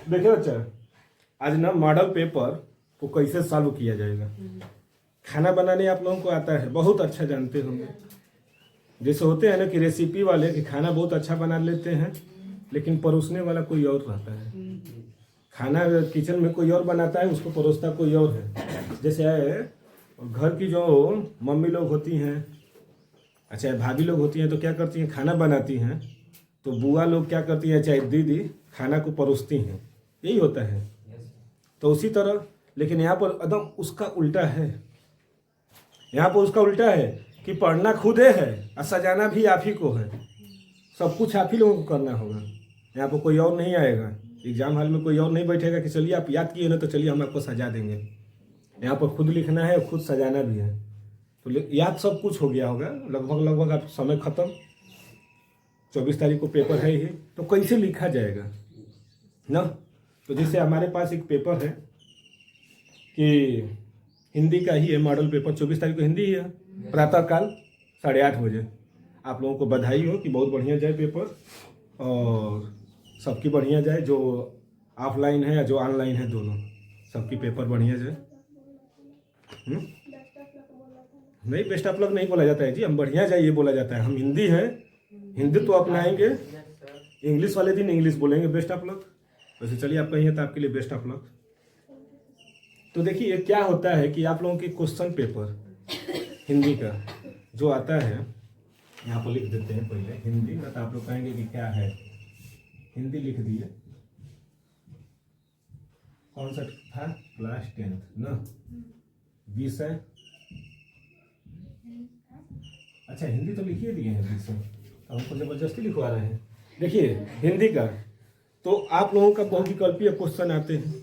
देखिए बच्चा, आज ना मॉडल पेपर को कैसे सॉल्व किया जाएगा। खाना बनाने आप लोगों को आता है, बहुत अच्छा जानते होंगे। जैसे होते हैं ना कि रेसिपी वाले कि खाना बहुत अच्छा बना लेते हैं, लेकिन परोसने वाला कोई और रहता है। खाना किचन में कोई और बनाता है, उसको परोसता कोई और है। जैसे घर की जो मम्मी लोग होती हैं, अच्छा भाभी लोग होती हैं, तो क्या करती हैं, खाना बनाती हैं। तो बुआ लोग क्या करती है, चाहे दीदी खाना को परोसती हैं। यही होता है। तो उसी तरह लेकिन यहाँ पर एकदम उसका उल्टा है। यहाँ पर उसका उल्टा है कि पढ़ना खुद है और सजाना भी आप ही को है। सब कुछ आप ही लोगों को करना होगा। यहाँ पर कोई और नहीं आएगा। एग्जाम हॉल में कोई और नहीं बैठेगा कि चलिए आप याद किए ना तो चलिए हम आपको सजा देंगे। यहाँ पर खुद लिखना है, खुद सजाना भी है। तो याद सब कुछ हो गया होगा लगभग आप समय खत्म। 24 तारीख को पेपर है ही, तो कैसे लिखा जाएगा ना। तो जैसे हमारे पास एक पेपर है कि हिंदी का ही है, मॉडल पेपर 24 तारीख को हिंदी ही है, प्रातःकाल 8:30 बजे। आप लोगों को बधाई हो कि बहुत बढ़िया जाए पेपर और सबकी बढ़िया जाए, जो ऑफलाइन है या जो ऑनलाइन है, दोनों सबकी पेपर बढ़िया जाए। नहीं, बेस्ट ऑफ लक नहीं बोला जाता है जी, हम बढ़िया जाए ये बोला जाता है। हम हिंदी हैं, हिंदी तो अपनाएंगे, इंग्लिश वाले दिन इंग्लिश बोलेंगे बेस्ट ऑफ लक। वैसे चलिए आप कहीं है तो आपके लिए बेस्ट ऑफ लक। तो देखिए क्या होता है कि आप लोगों की क्वेश्चन पेपर हिंदी का जो आता है, यहाँ पर लिख देते हैं पहले हिंदी में, तो आप लोग कहेंगे कि क्या है। हिंदी लिख दिए, कौन सा था, क्लास 10th ना, विषय। अच्छा हिंदी तो लिखिए दिए हैं विषय, तो हमको जबरदस्ती लिखवा रहे हैं। देखिए हिंदी का तो आप लोगों का बहुविकल्पीय क्वेश्चन आते हैं।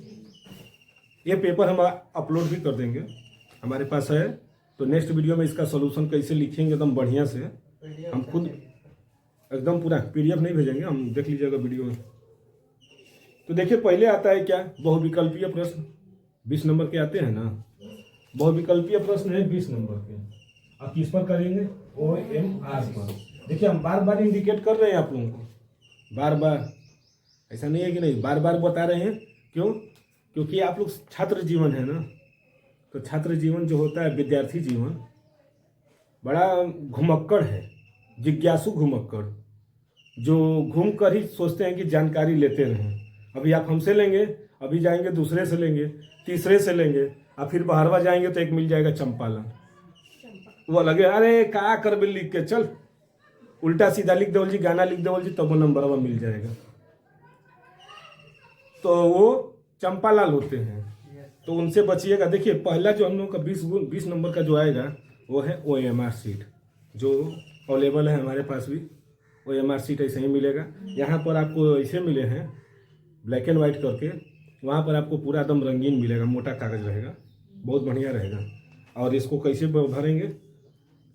ये पेपर हम अपलोड भी कर देंगे, हमारे पास है। तो नेक्स्ट वीडियो में इसका सॉल्यूशन कैसे लिखेंगे एकदम बढ़िया से, हम खुद एकदम पूरा PDF नहीं भेजेंगे, हम देख लीजिएगा वीडियो में। तो देखिए पहले आता है क्या, बहुविकल्पीय प्रश्न 20 नंबर के आते हैं ना। बहुविकल्पीय प्रश्न है 20 नंबर के। अब किस पर करेंगे, OMR पर। देखिए हम बार बार इंडिकेट कर रहे हैं आप लोगों को, बार बार, ऐसा नहीं है कि नहीं, बार बार बता रहे हैं। क्यों, क्योंकि आप लोग छात्र जीवन है ना। तो छात्र जीवन जो होता है, विद्यार्थी जीवन बड़ा घुमक्कड़ है, जिज्ञासु घुमक्कड़, जो घूम कर ही सोचते हैं कि जानकारी लेते रहें। अभी आप हमसे लेंगे, अभी जाएंगे दूसरे से लेंगे, तीसरे से लेंगे, और फिर बाहरवा जाएंगे तो एक मिल जाएगा चंपालन। वो लगे अरे का कर भी लिख के चल, उल्टा सीधा लिख देवल जी, गाना लिख देवल जी, तब वो नंबर वन मिल जाएगा। तो वो चंपालाल होते हैं, तो उनसे बचिएगा। देखिए पहला जो हम लोग का 20 नंबर का जो आएगा वो है OMR सीट, जो अवेलेबल है हमारे पास भी। OMR सीट ऐसे ही मिलेगा। यहाँ पर आपको ऐसे मिले हैं ब्लैक एंड वाइट करके, वहाँ पर आपको पूरा एकदम रंगीन मिलेगा, मोटा कागज रहेगा, बहुत बढ़िया रहेगा। और इसको कैसे भरेंगे,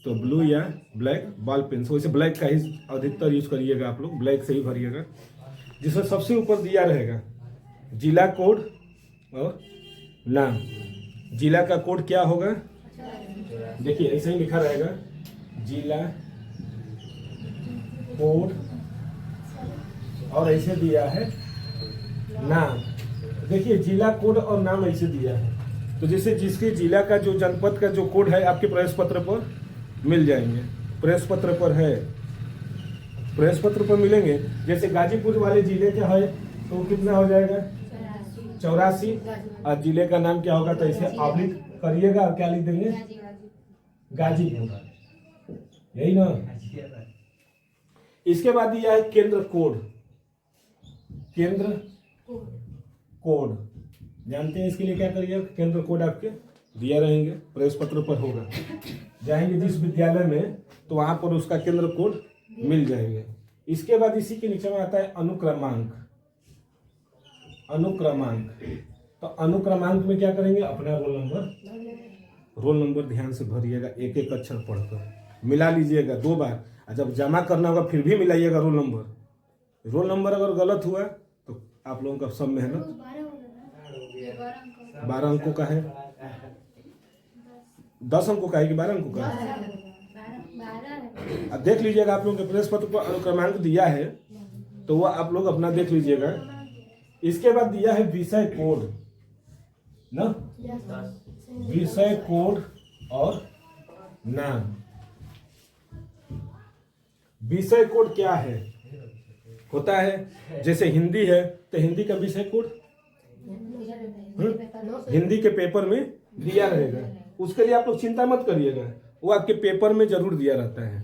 तो ब्लू या ब्लैक बॉल पेन से, वैसे ब्लैक का ही अधिकतर यूज करिएगा आप लोग, ब्लैक से ही भरिएगा। जिसमें सबसे ऊपर दिया रहेगा जिला कोड और नाम। जिला का कोड क्या होगा, देखिए ऐसे ही लिखा रहेगा, जिला कोड, और ऐसे दिया है नाम। देखिए जिला कोड और नाम ऐसे दिया है। तो जैसे जिसके जिला का जो जनपद का जो कोड है आपके प्रवेश पत्र पर मिल जाएंगे, प्रवेश पत्र पर है, प्रवेश पत्र पर मिलेंगे। जैसे गाजीपुर वाले जिले का है तो कितना हो जाएगा, 84। और जिले का नाम क्या होगा, तो ऐसे ऑब्लिक करिएगा और क्या लिख देंगे, गाजीपुर, यही ना। इसके बाद दिया है केंद्र कोड। केंद्र कोड जानते हैं, इसके लिए क्या करिएगा, केंद्र कोड आपके दिया रहेंगे, प्रवेश पत्र पर होगा। जाएंगे जिस विद्यालय में तो वहां पर उसका केंद्र कोड मिल जाएंगे। इसके बाद इसी के नीचे में आता है अनुक्रमांक। अनुक्रमांक, तो अनुक्रमांक में क्या करेंगे, अपना रोल नंबर ध्यान से भरिएगा, एक एक अक्षर पढ़कर मिला लीजिएगा 2 बार। और जब जमा करना होगा फिर भी मिलाइएगा रोल नंबर। रोल नंबर अगर गलत हुआ तो आप लोगों का सब मेहनत 12 अंकों का है, 10 अंकों का है कि 12 अंकों का है। अब देख लीजिएगा आप लोगों के प्रवेश पत्र पर अनुक्रमांक दिया है, तो वह आप लोग अपना देख लीजिएगा इसके बाद दिया है विषय कोड ना, विषय कोड और नाम। विषय कोड क्या है? होता है जैसे हिंदी है तो हिंदी का विषय कोड हिंदी के पेपर में दिया रहेगा, उसके लिए आप लोग चिंता मत करिएगा, वो आपके पेपर में जरूर दिया रहता है,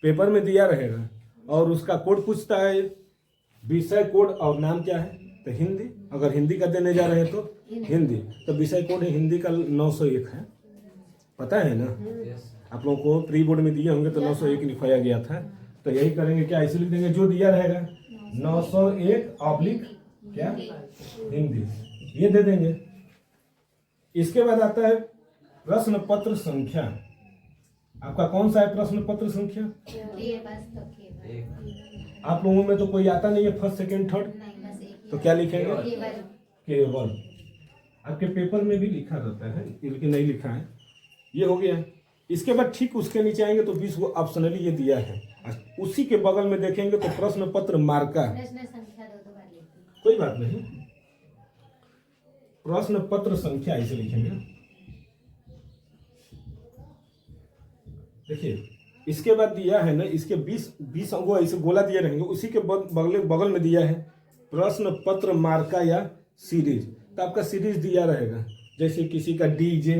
पेपर में दिया रहेगा। और उसका कोड पूछता है विषय कोड और नाम क्या है, तो हिंदी। अगर हिंदी का देने जा रहे हैं तो हिंदी, तो विषय कोड हिंदी का 901 है, पता है ना? आप लोगों को प्री बोर्ड में दिए होंगे तो 901 लिखवाया गया था। तो यही करेंगे, क्या ऐसे लिख देंगे जो दिया रहेगा 901 क्या हिंदी, ये दे देंगे। इसके बाद आता है प्रश्न पत्र संख्या। आपका कौन सा है प्रश्न पत्र संख्या? आप लोगों में तो कोई आता नहीं है फर्स्ट सेकंड थर्ड, तो क्या लिखेंगे? केवल। आपके पेपर में भी लिखा रहता है लेकिन नहीं लिखा है, ये हो गया। इसके बाद ठीक उसके नीचे आएंगे तो 20 को ऑप्शनली ये दिया है। उसी के बगल में देखेंगे तो प्रश्न पत्र मार्का, कोई बात नहीं, प्रश्न पत्र संख्या ऐसे लिखेंगे। देखिए इसके बाद दिया है ना, इसके 20 अंकों ऐसे गोला दिए रहेंगे, उसी के बगल में दिया है प्रश्न पत्र मार्का या सीरीज। तो आपका सीरीज दिया रहेगा, जैसे किसी का डीजे,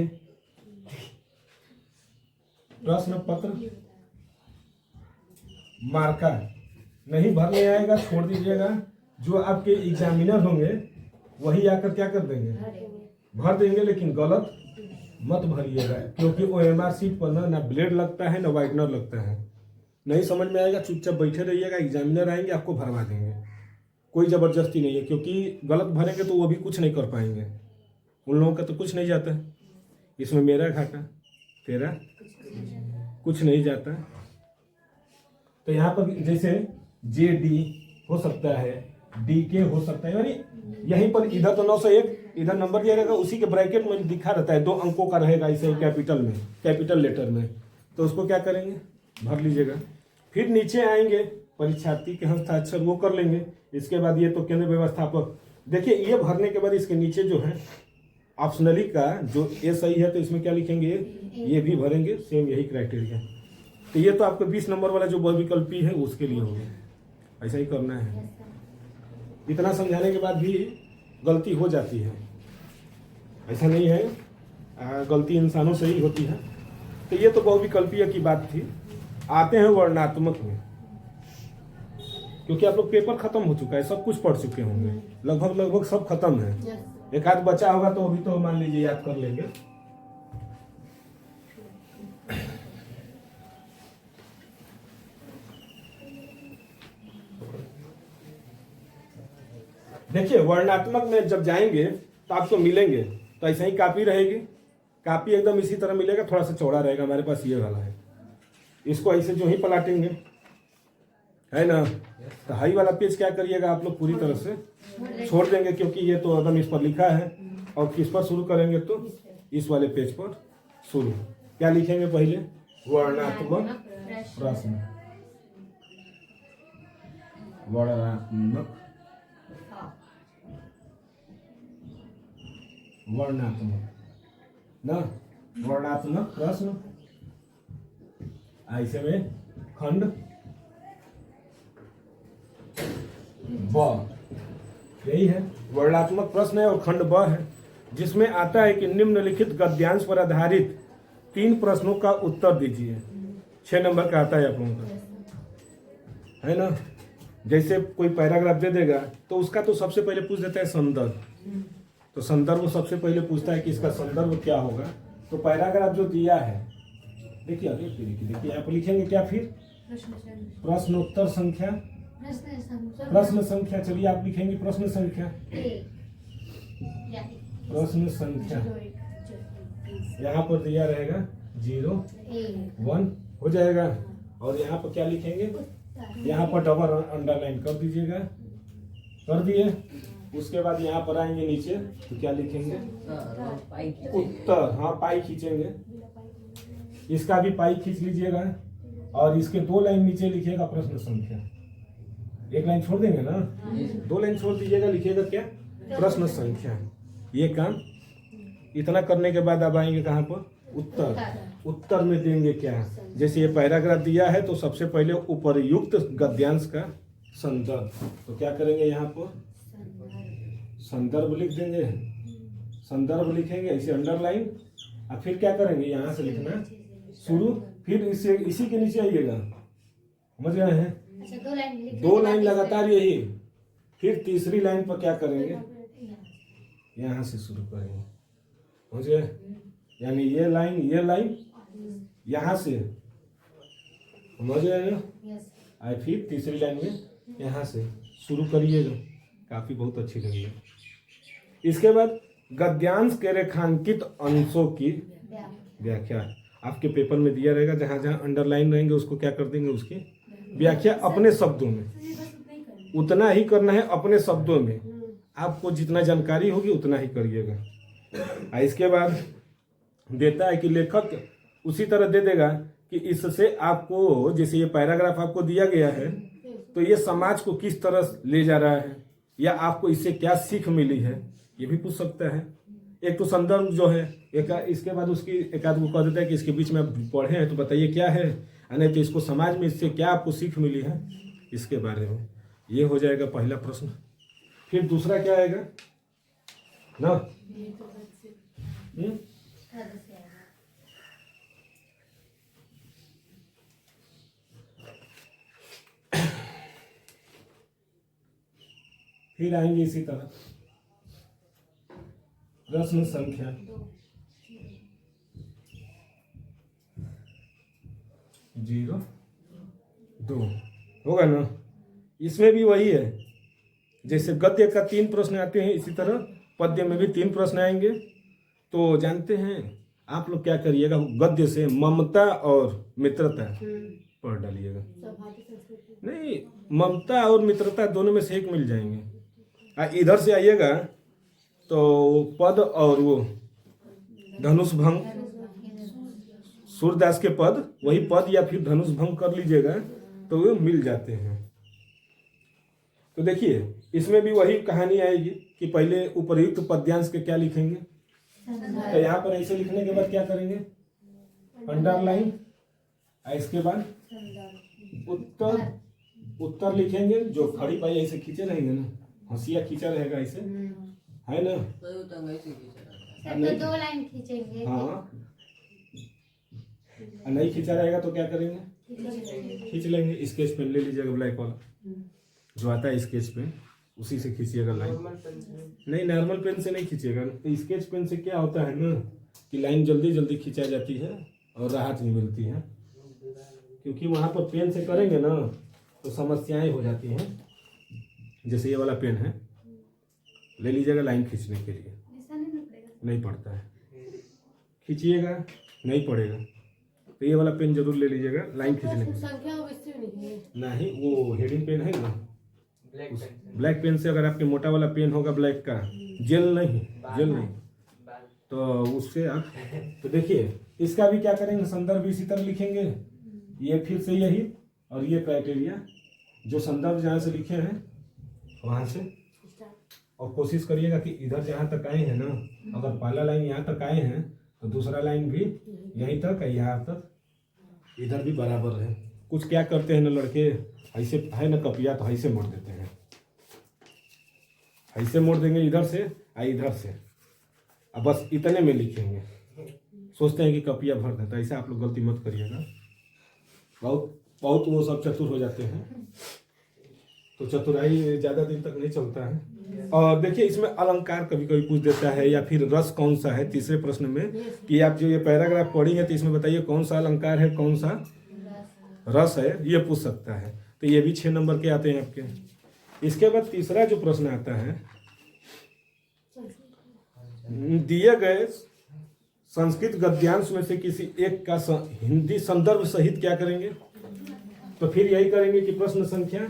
प्रश्न पत्र मार्का नहीं भरने आएगा, छोड़ दीजिएगा। जो आपके एग्जामिनर होंगे वही आकर क्या कर देंगे, भर देंगे, लेकिन गलत मत भरिएगा, क्योंकि OMR शीट पर ना ब्लेड लगता है ना वाइटनर लगता है। नहीं समझ में आएगा चुपचाप बैठे रहिएगा, एग्जामिनर आएंगे आपको भरवा देंगे, कोई ज़बरदस्ती नहीं है। क्योंकि गलत भरेंगे तो वो भी कुछ नहीं कर पाएंगे, उन लोगों का तो कुछ नहीं जाता है, इसमें मेरा घाटा तेरा कुछ नहीं जाता। तो यहाँ पर जैसे JD हो सकता है, DK हो सकता है, यानी यहीं पर इधर तो 901 इधर नंबर दिया रहेगा, उसी के ब्रैकेट में लिखा रहता है 2 अंकों का रहेगा इसे कैपिटल में, कैपिटल लेटर में, तो उसको क्या करेंगे, भर लीजिएगा। फिर नीचे आएंगे परीक्षार्थी के हस्ताक्षर, वो कर लेंगे। इसके बाद ये तो केंद्र व्यवस्थापक, देखिए ये भरने के बाद इसके नीचे जो है ऑप्शनली का जो ये सही है तो इसमें क्या लिखेंगे, ये भी भरेंगे, सेम यही क्राइटेरिया। तो ये तो आपको 20 नंबर वाला जो बहुविकल्पी है उसके लिए होगा, ऐसा ही करना है। इतना समझाने के बाद भी गलती हो जाती है, ऐसा नहीं है, गलती इंसानों से ही होती है। तो ये तो बहुविकल्पीय की बात थी। आते हैं वर्णात्मक में, क्योंकि आप लोग पेपर खत्म हो चुका है, सब कुछ पढ़ चुके होंगे, लगभग सब खत्म है। एक आध बचा होगा तो अभी तो मान लीजिए याद कर लेंगे। देखिए वर्णात्मक में जब जाएंगे तो आपको मिलेंगे तो ऐसे ही कापी रहेगी, कापी एकदम इसी तरह मिलेगा, थोड़ा सा चौड़ा रहेगा, हमारे पास ये वाला है। इसको ऐसे जो ही पलटेंगे है ना, तो हाई वाला पेज क्या करिएगा आप लोग पूरी तरह से छोड़ देंगे, क्योंकि ये तो एकदम इस पर लिखा है। और किस पर शुरू करेंगे तो इस वाले पेज पर शुरू। क्या लिखेंगे पहले, वर्णात्मक प्रश्न, वर्णात्मक ना, वर्णात्मक प्रश्न। ऐसे में खंड ब, यही है वर्णात्मक प्रश्न है, और खंड ब है, जिसमें आता है कि निम्नलिखित गद्यांश पर आधारित 3 प्रश्नों का उत्तर दीजिए। 6 नंबर का आता है आप लोगों का, है ना। जैसे कोई पैराग्राफ दे देगा तो उसका तो सबसे पहले पूछ देता है संदर्भ, तो संदर्भ सबसे पहले पूछता है कि इसका संदर्भ क्या होगा। तो पैराग्राफ जो दिया है, देखिए आप लिखेंगे क्या, फिर प्रश्नोत्तर संख्या, प्रश्न संख्या, चलिए आप लिखेंगे प्रश्न संख्या, प्रश्न संख्या यहाँ पर दिया रहेगा 0 1 हो जाएगा। और यहाँ पर क्या लिखेंगे, यहाँ पर डबल अंडरलाइन कर दीजिएगा, कर दिए। उसके बाद यहाँ पर आएंगे नीचे तो क्या लिखेंगे, उत्तर, हाँ पाई खींचेंगे, इसका भी पाई खींच लीजिएगा। और इसके 2 लाइन नीचे लिखिएगा प्रश्न संख्या, एक लाइन छोड़ देंगे ना, 2 लाइन छोड़ दीजिएगा, लिखिएगा क्या, प्रश्न संख्या। ये काम इतना करने के बाद आप आएंगे कहाँ पर, उत्तर। उत्तर में देंगे क्या, जैसे ये पैराग्राफ दिया है तो सबसे पहले उपर्युक्त गद्यांश का संदर्भ, तो क्या करेंगे यहाँ पर संदर्भ लिख देंगे, संदर्भ लिखेंगे ऐसे अंडरलाइन, और फिर क्या करेंगे यहाँ से लिखना शुरू, फिर इसे इसी के नीचे आइएगा, समझ गए हैं। अच्छा, 2 लाइन लगातार यही, फिर तीसरी लाइन पर क्या करेंगे, यहाँ से शुरू करेंगे, समझ गए, यानी ये लाइन यहाँ से, समझ गए ना, और फिर तीसरी लाइन में यहाँ से शुरू करिएगा, काफी बहुत अच्छी लगेगी। इसके बाद गद्यांश के रेखांकित अंशों की व्याख्या आपके पेपर में दिया रहेगा, जहां जहां अंडरलाइन रहेंगे उसको क्या कर देंगे, उसकी व्याख्या अपने शब्दों में, उतना ही करना है अपने शब्दों में, आपको जितना जानकारी होगी उतना ही करिएगा। इसके बाद देता है कि लेखक उसी तरह दे देगा कि इससे आपको, जैसे ये पैराग्राफ आपको दिया गया है तो ये समाज को किस तरह ले जा रहा है, या आपको इससे क्या सीख मिली है, ये भी पूछ सकता है। एक तो संदर्भ जो है, एक इसके बाद उसकी एक आध को कह देता है कि इसके बीच में आप पढ़े हैं तो बताइए क्या है, नहीं तो इसको समाज में इससे क्या आपको सीख मिली है, इसके बारे में। ये हो जाएगा पहला प्रश्न। फिर दूसरा क्या आएगा ना, फिर आएंगे इसी तरह प्रश्न संख्या 02 होगा ना। इसमें भी वही है, जैसे गद्य का 3 प्रश्न आते हैं, इसी तरह पद्य में भी 3 प्रश्न आएंगे। तो जानते हैं आप लोग क्या करिएगा, गद्य से ममता और मित्रता पढ़ डालिएगा। नहीं, ममता और मित्रता दोनों में से एक मिल जाएंगे। इधर से आइएगा तो पद और वो धनुष भंग, सूरदास के पद, वही पद या फिर धनुष भंग कर लीजिएगा तो वो मिल जाते हैं। तो देखिए इसमें भी वही कहानी आएगी कि पहले उपर्युक्त पद्यांश के क्या लिखेंगे, तो यहाँ पर ऐसे लिखने के बाद क्या करेंगे, अंडरलाइन, इसके बाद उत्तर लिखेंगे, जो खड़ी पाई ऐसे खींचे रहेंगे ना, हंसिया खींचा रहेगा ऐसे, है ना, तो 2 लाइन खींचेंगे। हाँ, नहीं खींचा रहेगा तो क्या करेंगे, खींच लेंगे। स्केच पेन ले लीजिएगा, ब्लैक वाला जो आता है स्केच पेन, उसी से खींचिएगा लाइन। नहीं, नॉर्मल पेन से नहीं खींचिएगा, तो स्केच पेन से क्या होता है ना कि लाइन जल्दी जल्दी खींचा जाती है और राहत भी मिलती है, क्योंकि वहां पर पेन से करेंगे ना तो समस्याएं हो जाती हैं। जैसे ये वाला पेन है, ले लीजिएगा लाइन खींचने के लिए, नहीं पड़ता है, खींचिएगा नहीं पड़ेगा, तो ये वाला पेन जरूर ले लीजिएगा लाइन खींचने के लिए। नहीं, वो हेडिंग पेन है ना, ब्लैक पेन से, अगर आपके मोटा वाला पेन होगा ब्लैक का, जेल नहीं, तो उससे आप, तो देखिए इसका भी क्या करेंगे, संदर्भ इसी तरह लिखेंगे, ये फिर से यही, और ये क्राइटेरिया जो संदर्भ जहाँ से लिखे हैं वहां से, और कोशिश करिएगा कि इधर जहाँ तक आए हैं ना, अगर पहला लाइन यहाँ तक आए हैं तो दूसरा लाइन भी यहीं तक, यहाँ तक, इधर भी बराबर है। कुछ क्या करते हैं ना लड़के, ऐसे है ना कपिया, तो ऐसे मोड़ देते हैं, ऐसे मोड़ देंगे इधर से इधर से, अब बस इतने में लिखेंगे, सोचते हैं कि कपिया भर देता है। ऐसा आप लोग गलती मत करिएगा, बहुत बहुत वो सब चतुर हो जाते हैं, तो चतुराई ज़्यादा दिन तक नहीं चलता है। और देखिए इसमें अलंकार कभी कभी पूछ देता है, या फिर रस कौन सा है, तीसरे प्रश्न में, कि आप जो ये पैराग्राफ पढ़ी है तो इसमें बताइए कौन सा अलंकार है, कौन सा रस है, ये पूछ सकता है। तो ये भी 6 नंबर के आते हैं आपके। इसके बाद तीसरा जो प्रश्न आता है, दिए गए संस्कृत गद्यांश में से किसी एक का हिंदी संदर्भ सहित क्या करेंगे, तो फिर यही करेंगे कि प्रश्न संख्या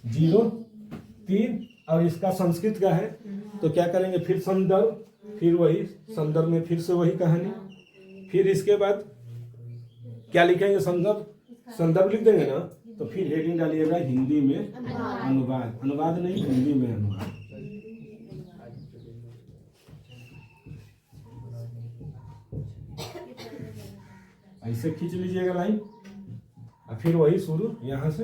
03, और इसका संस्कृत का है तो क्या करेंगे, फिर संदर्भ, फिर वही संदर्भ में फिर से वही कहानी, फिर इसके बाद क्या लिखेंगे, संदर्भ संदर्भ लिख देंगे ना, तो फिर हेडिंग डालिएगा हिंदी में अनुवाद। अनुवाद नहीं, हिंदी में अनुवाद। ऐसे खींच लीजिएगा लाइन, और फिर वही शुरू यहाँ से।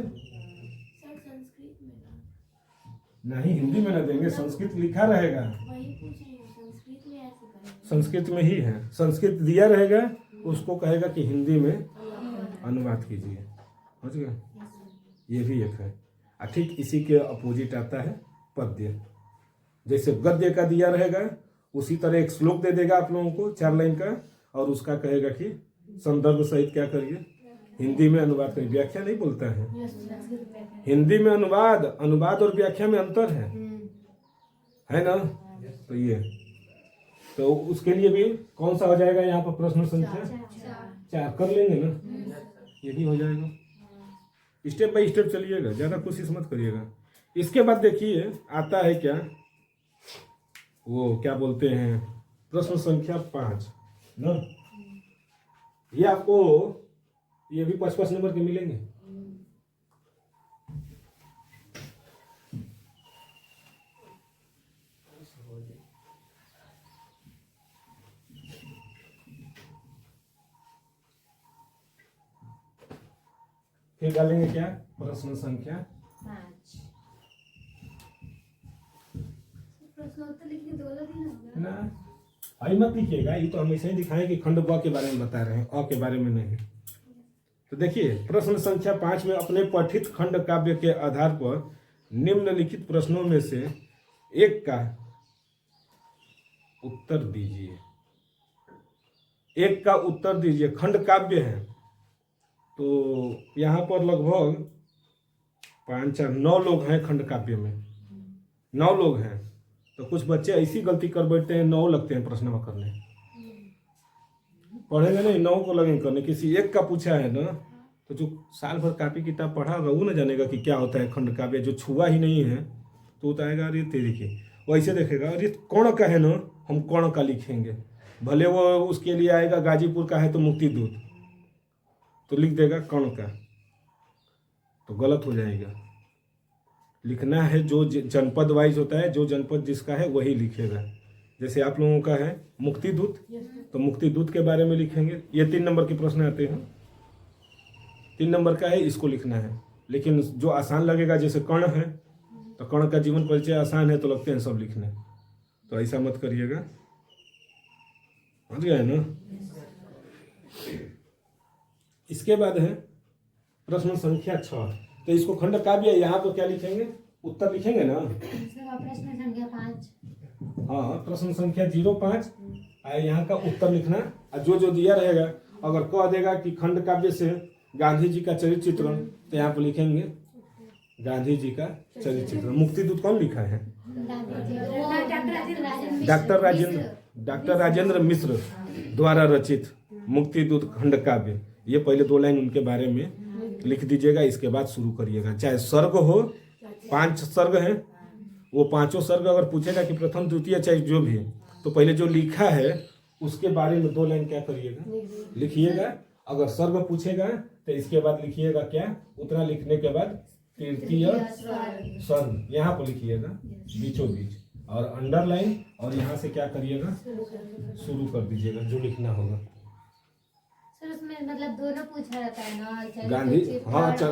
नहीं, हिंदी में ना देंगे, संस्कृत लिखा रहेगा। संस्कृत में ही है, संस्कृत दिया रहेगा, उसको कहेगा कि हिंदी में अनुवाद कीजिए। समझ गए? ये भी एक है। ठीक इसी के अपोजिट आता है पद्य। जैसे गद्य का दिया रहेगा, उसी तरह एक श्लोक दे देगा आप लोगों को 4 लाइन का, और उसका कहेगा कि संदर्भ सहित क्या करिए, हिंदी में अनुवाद करिए। व्याख्या नहीं बोलता है, हिंदी में अनुवाद। अनुवाद और व्याख्या में अंतर है ना? तो ये तो उसके लिए भी कौन सा हो जाएगा यहाँ पर प्रश्न संख्या 4 कर लेंगे ना, ये भी हो जाएगा। स्टेप बाय स्टेप चलिएगा, ज्यादा कोशिश मत करिएगा। इसके बाद देखिए आता है क्या, वो क्या बोलते हैं, प्रश्न संख्या 5 ना। ये आपको ये भी 5 नंबर के मिलेंगे। फिर डालेंगे क्या, प्रश्न संख्या 5। प्रश्नोत्तर लिखने 2 दिन ना। आई मत लिखिएगा, ये तो हम ऐसे ही दिखाएं कि खंड ब के बारे में बता रहे हैं, अ के बारे में नहीं। तो देखिए प्रश्न संख्या 5 में अपने पठित खंड काव्य के आधार पर निम्नलिखित प्रश्नों में से एक का उत्तर दीजिए। एक का उत्तर दीजिए। खंड काव्य है, तो यहाँ पर लगभग 5 और 9 लोग हैं खंड काव्य में। 9 लोग हैं, तो कुछ बच्चे ऐसी गलती कर बैठते हैं, 9 लगते हैं प्रश्न में करने। पढ़ेंगे नहीं, 9 को लगेंगे करने। किसी एक का पूछा है ना, तो जो साल भर कॉपी किताब पढ़ा होगा वो ना जानेगा कि क्या होता है खंड काव्य। जो छुआ ही नहीं है तो बताएगा अरे तेरी की, वो ऐसे देखेगा अरे कौन का है ना, हम कौन का लिखेंगे। भले वो उसके लिए आएगा गाजीपुर का है तो मुक्ति दूत, तो लिख देगा कौन का, तो गलत हो जाएगा। लिखना है जो जनपद वाइज होता है, जो जनपद जिसका है वही लिखेगा। जैसे आप लोगों का है मुक्ति दूत, तो मुक्ति दूत के बारे में लिखेंगे। ये 3 नंबर के प्रश्न आते हैं, 3 नंबर का है, इसको लिखना है। लेकिन जो आसान लगेगा, जैसे कर्ण है, तो कर्ण का जीवन परिचय आसान है, तो लगते हैं सब लिखने। तो ऐसा मत करिएगा, समझ गए ना। इसके बाद है प्रश्न संख्या 6। तो इसको खंड काव्य, यहाँ तो क्या लिखेंगे, उत्तर लिखेंगे ना। प्रश्न संख्या 5। हाँ, प्रश्न संख्या 05 यहाँ का उत्तर लिखना। और जो जो दिया रहेगा, अगर कह देगा कि खंड काव्य से गांधी जी का चरित्र चित्रण, तो यहाँ पर लिखेंगे गांधी जी का चरित्र चित्रण। मुक्ति दूत कौन लिखा है, डॉक्टर राजेंद्र मिश्र द्वारा रचित मुक्ति दूत खंड काव्य। ये पहले 2 लाइन उनके बारे में लिख दीजिएगा, इसके बाद शुरू करिएगा। चाहे सर्ग हो, 5 सर्ग हैं, वो 5 सर्ग अगर पूछेगा कि प्रथम द्वितीय चाहे जो भी, तो पहले जो लिखा है उसके बारे में 2 लाइन क्या करिएगा, लिखिएगा। अगर सर्ग पूछेगा तो इसके बाद लिखिएगा क्या, उतना लिखने के बाद तृतीय स्वर्ग यहाँ पर लिखिएगा बीचों बीच, और अंडरलाइन, और यहाँ से क्या करिएगा, शुरू कर दीजिएगा जो लिखना होगा। सर उसमें मतलब दोनों पूछा रहता है ना, गांधी, हाँ चल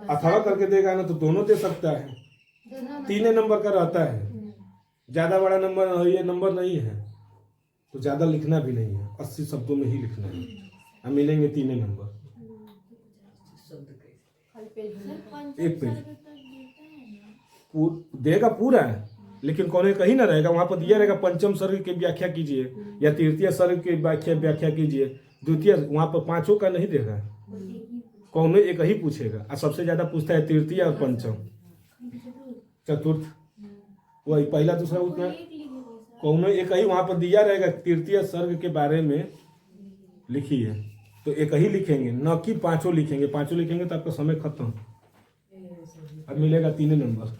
अथवा करके देगा ना, तो दोनों दे सकता है। 3 नंबर का रहता है, ज्यादा बड़ा नंबर ये नंबर नहीं है, तो ज्यादा लिखना भी नहीं है, 80 शब्दों में ही लिखना है। हम मिलेंगे 3 नंबर, एक पेज देगा पूरा, लेकिन कौन कहीं ना रहेगा, वहां पर दिया रहेगा पंचम सर्ग की व्याख्या कीजिए, या तृतीय सर्ग की व्याख्या कीजिए। द्वितीय वहां पर 5 का नहीं देगा, कौन एक ही पूछेगा। और सबसे ज्यादा पूछता है तृतीय और पंचम, चतुर्थ, वही पहला दूसरा उतना, कौन एक ही वहां पर दिया रहेगा। तृतीय सर्ग के बारे में लिखिए, तो एक ही लिखेंगे, न कि 5 लिखेंगे। 5 लिखेंगे तो आपका समय खत्म। अब मिलेगा 3 नंबर।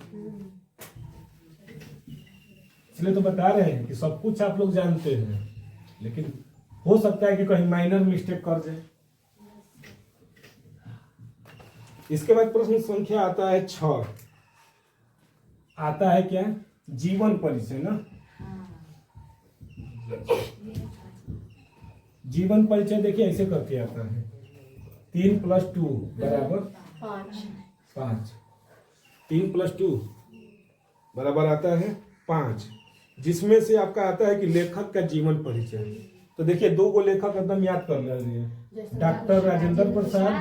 इसलिए तो बता रहे हैं कि सब कुछ आप लोग जानते हैं, लेकिन हो सकता है कि कहीं माइनर मिस्टेक कर जाए। इसके बाद प्रश्न संख्या आता है 6। आता है क्या? जीवन परिचय ना। जीवन परिचय देखिए ऐसे करके आता है 3 + 2 = 5। 3 + 2 बराबर आता है 5, जिसमें से आपका आता है कि लेखक का जीवन परिचय। तो देखिए 2 को लेखक एकदम याद कर ले रही है, डॉक्टर राजेंद्र प्रसाद,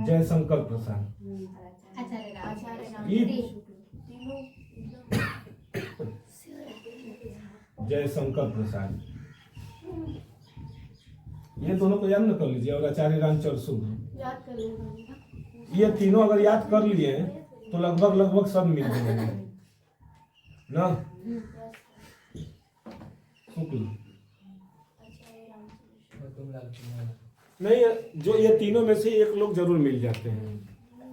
जयशंकर प्रसाद। जयशंकर प्रसाद, ये दोनों को याद न कर लीजिए, और आचार्य रामचंद्र शुक्ल। ये तीनों अगर याद कर लिए तो लगभग सब मिल जाएंगे ना। शुक्ल नहीं, जो ये तीनों में से एक लोग जरूर मिल जाते हैं,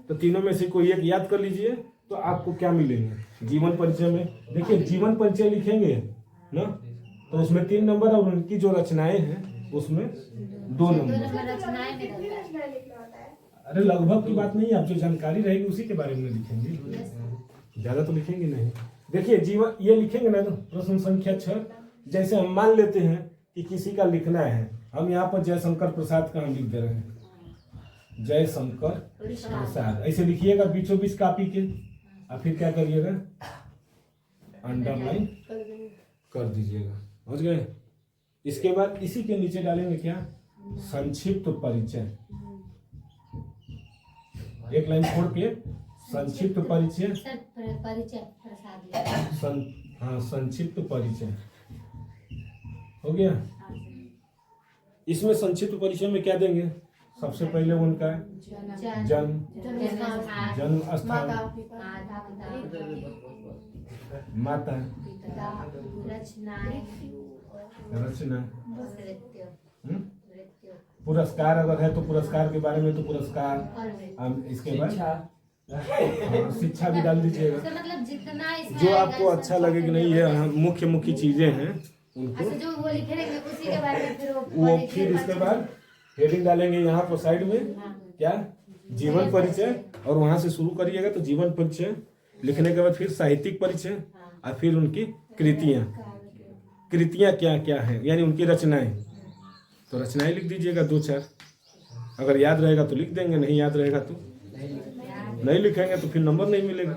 तो तीनों में से कोई एक याद कर लीजिए तो आपको क्या मिलेंगे जीवन परिचय में। देखिए जीवन परिचय लिखेंगे ना, तो उसमें 3 नंबर और उनकी जो रचनाएं हैं उसमें 2 नंबर। अरे लगभग की बात नहीं, आप जो जानकारी रहेगी उसी के बारे में लिखेंगे, ज्यादा तो लिखेंगे नहीं। देखिए जीवन ये लिखेंगे ना, प्रश्न संख्या 6। जैसे हम मान लेते हैं कि किसी का लिखना है, हम यहाँ पर जयशंकर प्रसाद का हम लिख दे रहे हैं, जयशंकर प्रसाद ऐसे लिखिएगा बीचों बीच कॉपी के, और फिर क्या करिएगा अंडरलाइन कर दीजिएगा, समझ गए। इसके बाद इसी के नीचे डालेंगे क्या, संक्षिप्त परिचय। एक लाइन छोड़ के संक्षिप्त परिचय, संक्षिप्त परिचय हो गया। इसमें संक्षिप्त परिचय में क्या देंगे, सबसे पहले उनका जन्म स्थान, माता, रचना, पुरस्कार अगर है तो पुरस्कार के बारे में, तो पुरस्कार। इसके बाद शिक्षा भी डाल दीजिएगा, मतलब जितना जो आपको अच्छा लगे कि नहीं ये मुख्य चीजें हैं उनको, जो वो लिखे रहेंगे उसी के बारे में फिर वो फिर इसके बाद हेडिंग डालेंगे यहाँ पर साइड में क्या, जीवन परिचय, और वहां से शुरू करिएगा तो जीवन परिचय लिखने के बाद फिर साहित्यिक परिचय, और फिर उनकी कृतियां क्या क्या है, यानी उनकी रचनाएं। तो रचनाएं लिख दीजिएगा 2-4, अगर याद रहेगा तो लिख देंगे, नहीं याद रहेगा तो नहीं लिखेंगे, तो फिर नंबर नहीं मिलेगा।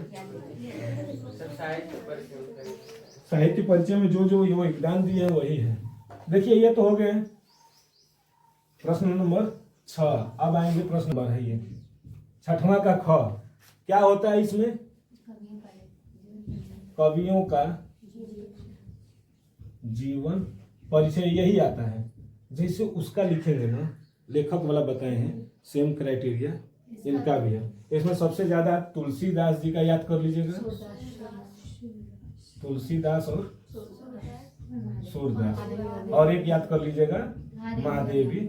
साहित्य परिचय में जो जो योगदान दिए वही है। देखिए ये तो हो गए प्रश्न नंबर 6। अब आएंगे प्रश्न नंबर है ये 6वां का ख। क्या होता है इसमें, कवियों का जीवन परिचय यही आता है। जैसे उसका लिखेंगे ना, लेखक वाला बताए हैं, सेम क्राइटेरिया इनका भी है। इसमें सबसे ज्यादा तुलसीदास जी का याद कर लीजिएगा, तुलसीदास और सूरदास, और एक याद कर लीजिएगा महादेवी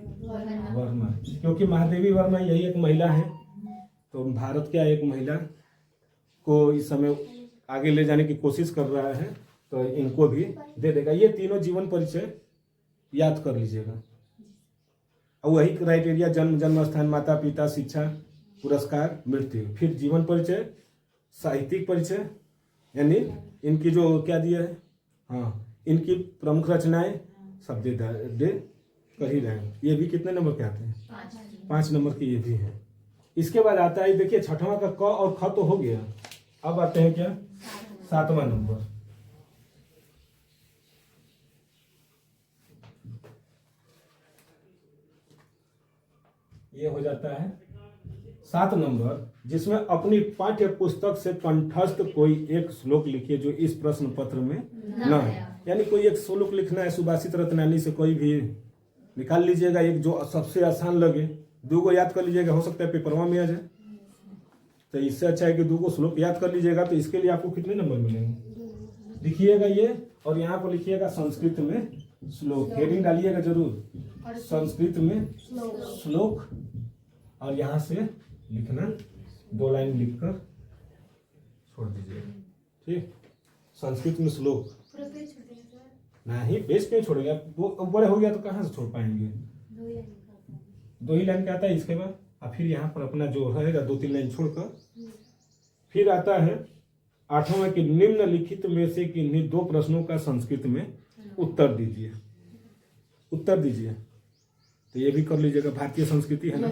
वर्मा, क्योंकि महादेवी वर्मा यही एक महिला है, तो भारत के एक महिला को इस समय आगे ले जाने की कोशिश कर रहा है, तो इनको भी दे देगा। ये तीनों जीवन परिचय याद कर लीजिएगा, और वही क्राइटेरिया जन्म स्थान, माता पिता, शिक्षा, पुरस्कार, मृत्यु, फिर जीवन परिचय, साहित्यिक परिचय, यानी इनकी जो क्या दिया है, हाँ इनकी प्रमुख रचनाएं सब दे कर ही रहे हैं। ये भी कितने नंबर के आते हैं, 5 नंबर के ये भी हैं। इसके बाद आता है देखिए 6वां का क और ख तो हो गया। अब आते हैं क्या, 7वां नंबर। ये हो जाता है 7 नंबर, जिसमें अपनी पाठ्य पुस्तक से कंठस्थ कोई एक श्लोक लिखिए जो इस प्रश्न पत्र में न है। यानी कोई एक श्लोक लिखना है, सुभाषित रत्नानी से कोई भी निकाल लीजिएगा, एक जो सबसे आसान लगे। 2 को याद कर लीजिएगा, हो सकता है पेपरवा में आ जाए, तो इससे अच्छा है कि 2 को श्लोक याद कर लीजिएगा। तो इसके लिए आपको कितने नंबर मिलेंगे, लिखिएगा ये, और यहाँ पर लिखिएगा संस्कृत में श्लोक, हेडिंग डालिएगा जरूर, संस्कृत में श्लोक, और यहाँ से लिखना 2 लाइन लिखकर छोड़ दीजिएगा, ठीक। संस्कृत में श्लोक नहीं, पेज क्यों छोड़ेंगे आप, वो बड़े हो गया तो कहाँ से छोड़ पाएंगे। 2 ही लाइन का आता है। इसके बाद और फिर यहाँ पर अपना जो रहेगा 2-3 लाइन छोड़कर फिर आता है 8वां में कि निम्नलिखित में से किन्हीं 2 प्रश्नों का संस्कृत में उत्तर दीजिए। उत्तर दीजिए तो ये भी कर लीजिएगा, भारतीय संस्कृति है ना।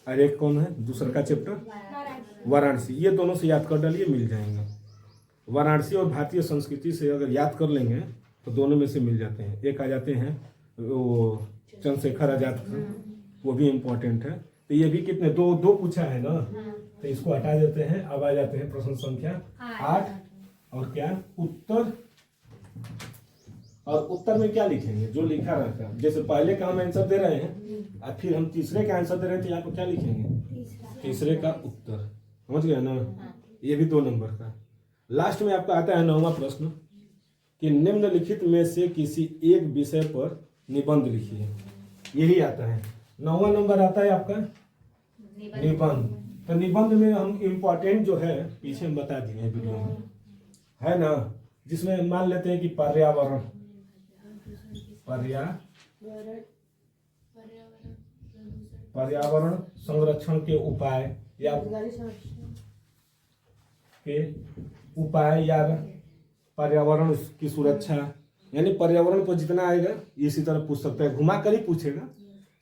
और एक कौन है दूसरा का चैप्टर वाराणसी, ये दोनों से याद कर डालिए, मिल जाएंगे। वाराणसी और भारतीय संस्कृति से अगर याद कर लेंगे तो दोनों में से मिल जाते हैं। एक आ जाते हैं वो चंद्रशेखर आजाद का, वो भी इम्पोर्टेंट है। तो ये भी कितने दो पूछा है ना, तो इसको हटा देते हैं। अब आ जाते हैं प्रश्न संख्या 8 और क्या उत्तर। और उत्तर में क्या लिखेंगे जो लिखा रहता है, जैसे पहले का हम आंसर दे रहे हैं और फिर हम तीसरे का आंसर दे रहे हैं तो यहाँ पर क्या लिखेंगे तीसरे का उत्तर, समझ गए ना। ये भी 2 नंबर का। लास्ट में आपका आता है 9वां प्रश्न कि निम्नलिखित में से किसी एक विषय पर निबंध लिखिए। यही आता है 9वां नंबर आता है आपका निबंध। तो निबंध में हम इम्पोर्टेंट जो है पीछे हम बता दिए हैं वीडियो में, है ना, जिसमें मान लेते हैं कि पर्यावरण संरक्षण के उपाय या पर्यावरण की सुरक्षा, यानी पर्यावरण पर जितना आएगा इसी तरह पूछ सकता है, घुमा कर ही पूछेगा।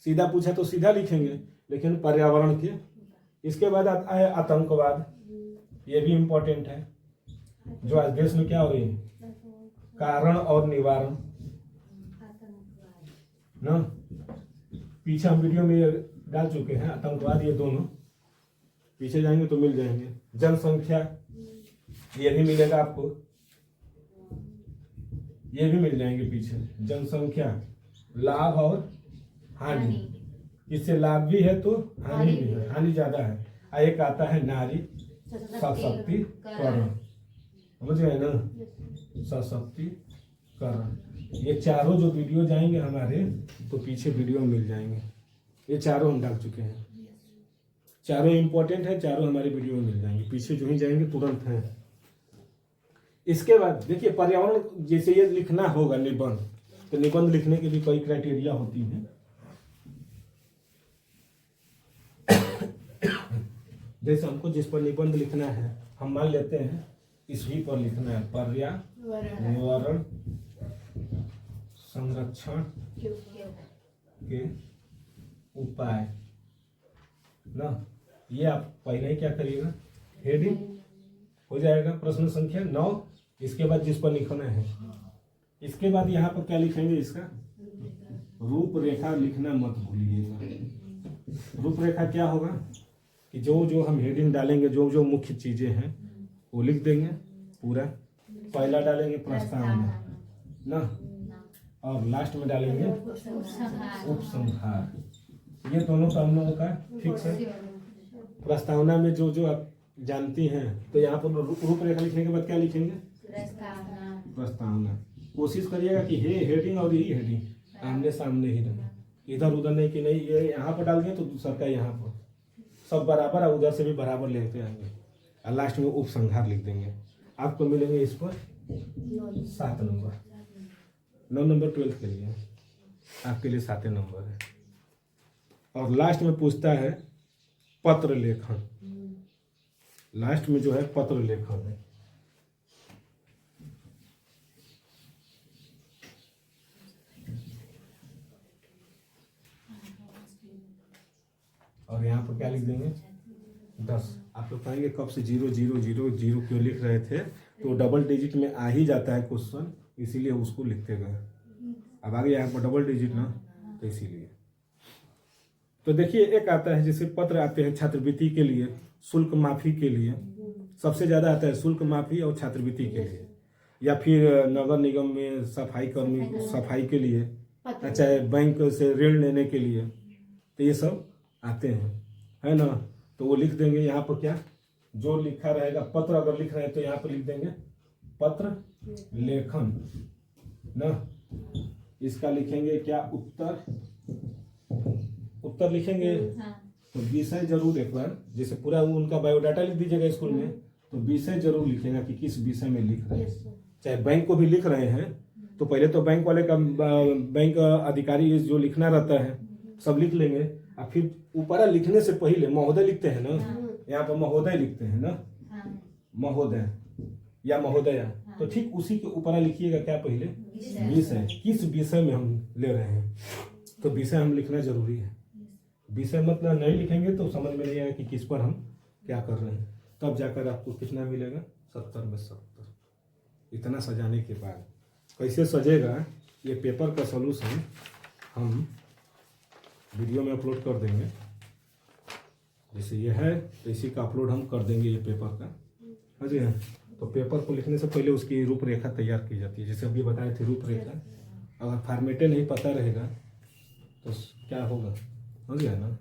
सीधा पूछा तो सीधा लिखेंगे, लेकिन पर्यावरण के। इसके बाद आता है आतंकवाद, ये भी इम्पोर्टेंट है, जो आज देश में क्या हो रही है, कारण और निवारण ना। पीछे हम वीडियो में डाल चुके हैं आतंकवाद, ये दोनों पीछे जाएंगे तो मिल जाएंगे। जनसंख्या ये भी मिलेगा आपको, ये भी मिल जाएंगे पीछे। जनसंख्या, लाभ और हानि, इससे लाभ भी है तो हानि भी है, हानि ज्यादा है। एक आता है नारी सशक्तिकरण, समझ गए ना, सशक्तिकरण। ये चारों जो वीडियो जाएंगे हमारे तो पीछे वीडियो मिल जाएंगे। ये चारों हम डाल चुके हैं, चारों इंपॉर्टेंट है, चारों हमारे वीडियो में मिल जाएंगे, पीछे जो ही जाएंगे तुरंत है। इसके बाद देखिए पर्यावरण, जैसे ये लिखना होगा निबंध, तो निबंध लिखने के भी कई क्राइटेरिया होती है। जैसे हमको जिस पर निबंध लिखना है, हम मान लेते हैं इसी पर लिखना है, पर्यावरण संरक्षण के उपाय ना। ये आप पहले ही क्या करिएगा, हेडिंग हो जाएगा प्रश्न संख्या 9। इसके बाद जिस पर लिखना है, इसके बाद यहाँ पर क्या लिखेंगे, इसका रूपरेखा लिखना मत भूलिएगा। रूपरेखा क्या होगा कि जो जो हम हेडिंग डालेंगे, जो जो मुख्य चीजें हैं वो लिख देंगे पूरा। पहला डालेंगे प्रस्तावना ना, और लास्ट में डालेंगे उपसंहार। ये दोनों तो हम लोगों का फिक्स है। प्रस्तावना में जो जो आप जानती हैं, तो यहाँ पर रूपरेखा लिखने के बाद क्या लिखेंगे, प्रस्तावना। कोशिश करिएगा कि हेडिंग और यही हेडिंग आमने सामने ही रहे, इधर उधर नहीं कि नहीं ये यहाँ पर डाल दिए तो दूसरा का यहाँ पर, सब बराबर है, उधर से भी बराबर लेते आएंगे। और लास्ट में उपसंहार लिख देंगे। आपको मिलेंगे इस पर 7 नंबर। 9 नंबर 12th के लिए, आपके लिए 7 नंबर है। और लास्ट में पूछता है पत्र लेखन, लास्ट में जो है पत्र लेखन है। और यहाँ पर क्या लिख देंगे 10। आप लोग कहेंगे कब से 0 0 0 0 क्यों लिख रहे थे, तो डबल डिजिट में आ ही जाता है क्वेश्चन, इसीलिए उसको लिखते गए। अब आगे यहाँ पर डबल डिजिट ना, तो इसीलिए। तो देखिए एक आता है जैसे पत्र आते हैं छात्रवृत्ति के लिए, शुल्क माफी के लिए, सबसे ज्यादा आता है शुल्क माफी और छात्रवृत्ति के लिए, या फिर नगर निगम में सफाई कर्मी सफाई के लिए, चाहे बैंक से ऋण लेने के लिए, तो ये सब आते हैं, है ना। तो वो लिख देंगे यहाँ पर क्या जो लिखा रहेगा, पत्र अगर लिख रहे हैं तो यहाँ पर लिख देंगे पत्र लेखन ना। इसका लिखेंगे क्या उत्तर लिखेंगे। तो विषय जरूर एक बार, जैसे पूरा उनका बायोडाटा लिख दीजिएगा स्कूल में, तो विषय जरूर लिखेगा कि किस विषय में लिख रहे हैं। चाहे बैंक को भी लिख रहे हैं तो पहले तो बैंक वाले का बैंक अधिकारी जो लिखना रहता है सब लिख लेंगे, और फिर ऊपर लिखने से पहले महोदय लिखते हैं ना, हाँ। यहाँ पर महोदय लिखते हैं ना, हाँ। महोदय या महोदया, तो ठीक उसी के ऊपर लिखिएगा क्या पहले, विषय, किस विषय में हम ले रहे हैं, तो विषय हम लिखना जरूरी है। विषय मतलब नहीं लिखेंगे तो समझ में नहीं आएगा कि किस पर हम क्या कर रहे हैं, तब जाकर आपको कितना मिलेगा, 70 में 70। इतना सजाने के बाद कैसे सजेगा, ये पेपर का सॉल्यूशन हम वीडियो में अपलोड कर देंगे। जैसे ये है तो इसी का अपलोड हम कर देंगे, ये पेपर का। हाँ जी हाँ। तो पेपर को लिखने से पहले उसकी रूपरेखा तैयार की जाती है, जैसे अभी बताए थे रूपरेखा। अगर फॉर्मेटे नहीं पता रहेगा तो क्या होगा, हो गया ना।